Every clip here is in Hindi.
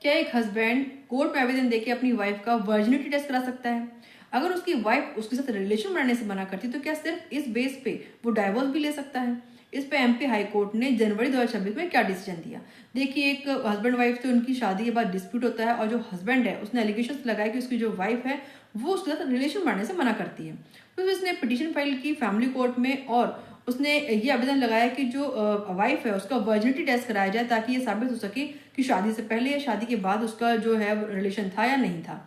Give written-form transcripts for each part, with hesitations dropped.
क्या एक हस्बैंड कोर्ट में आवेदन देके अपनी वाइफ का वर्जिनिटी टेस्ट करा सकता है? अगर उसकी वाइफ उसके साथ रिलेशन बनाने से मना करती तो क्या सिर्फ इस बेस पे वो डाइवोर्स भी ले सकता है? इस पे एमपी हाई कोर्ट ने जनवरी 2026 में क्या डिसीजन दिया? देखिए, एक हस्बैंड वाइफ थे, उनकी शादी के बाद डिस्प्यूट होता है और जो हस्बैंड है उसने एलिगेशन लगाया कि उसकी जो वाइफ है वो उसके साथ रिलेशन बनाने से मना करती है। तो इसने पिटीशन फाइल की फैमिली कोर्ट में और उसने ये आवेदन लगाया कि जो वाइफ है उसका वर्जिनिटी टेस्ट कराया जाए ताकि ये साबित हो सके कि शादी से पहले या शादी के बाद उसका जो है रिलेशन था या नहीं था।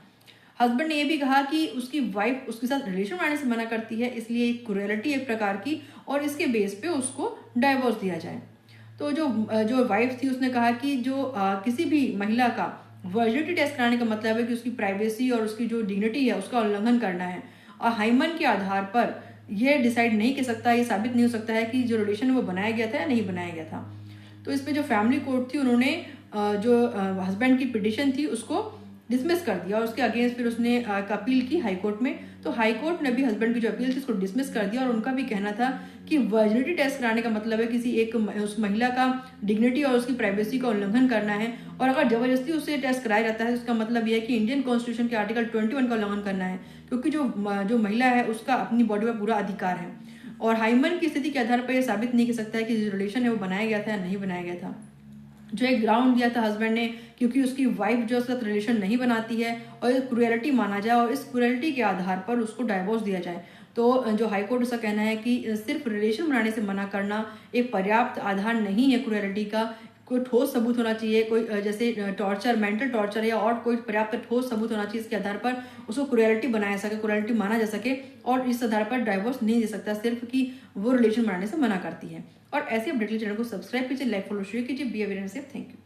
हस्बैंड ने यह भी कहा कि उसकी वाइफ उसके साथ रिलेशन बनाने से मना करती है, इसलिए एक क्रूएलिटी एक प्रकार की, और इसके बेस पे उसको डाइवोर्स दिया जाए। तो जो जो वाइफ थी उसने कहा कि जो किसी भी महिला का वर्जिनिटी टेस्ट कराने का मतलब है कि उसकी प्राइवेसी और उसकी जो डिग्निटी है उसका उल्लंघन करना है, और हाइमन के आधार पर यह डिसाइड नहीं कर सकता, ये साबित नहीं हो सकता है कि जो रिलेशन वो बनाया गया था या नहीं बनाया गया था। तो इस पे जो फैमिली कोर्ट थी उन्होंने जो हस्बैंड की पिटिशन थी उसको डिसमिस कर दिया और उसके अगेंस्ट फिर उसने अपील की हाई कोर्ट में। तो हाई कोर्ट ने भी हस्बैंड की जो अपील थी उसको डिसमिस कर दिया और उनका भी कहना था कि वर्जिनिटी टेस्ट कराने का मतलब है किसी एक उस महिला का डिग्निटी और उसकी प्राइवेसी का उल्लंघन करना है, और अगर जबरदस्ती उससे टेस्ट कराया जाता है तो उसका मतलब यह है कि इंडियन कॉन्स्टिट्यूशन के आर्टिकल 21 का उल्लंघन करना है, क्योंकि जो महिला है उसका अपनी बॉडी पर पूरा अधिकार है और हाइमन की स्थिति के आधार पर यह साबित नहीं कर सकता है कि जो रिलेशन है वो बनाया गया था या नहीं बनाया गया था। जो एक ग्राउंड दिया था हस्बैंड ने, क्योंकि उसकी वाइफ जो उसके साथ रिलेशन नहीं बनाती है और एक क्रूएलिटी माना जाए और इस क्रूएलिटी के आधार पर उसको डाइवोर्स दिया जाए। तो जो हाई कोर्ट उसका कहना है कि सिर्फ रिलेशन बनाने से मना करना एक पर्याप्त आधार नहीं है क्रूएलिटी का, कोई ठोस सबूत होना चाहिए, कोई जैसे टॉर्चर, मेंटल टॉर्चर या और कोई पर्याप्त ठोस सबूत होना चाहिए, इसके आधार पर उसको क्रूएलिटी बनाया सके, क्रूएलिटी माना जा सके, और इस आधार पर डाइवोर्स नहीं दे सकता सिर्फ कि वो रिलेशन बनाने से मना करती है। और ऐसे अपडेट चैनल को सब्सक्राइब कीजिए, लाइक फॉलो शेयर कीजिए। Be aware and safe. Thank you.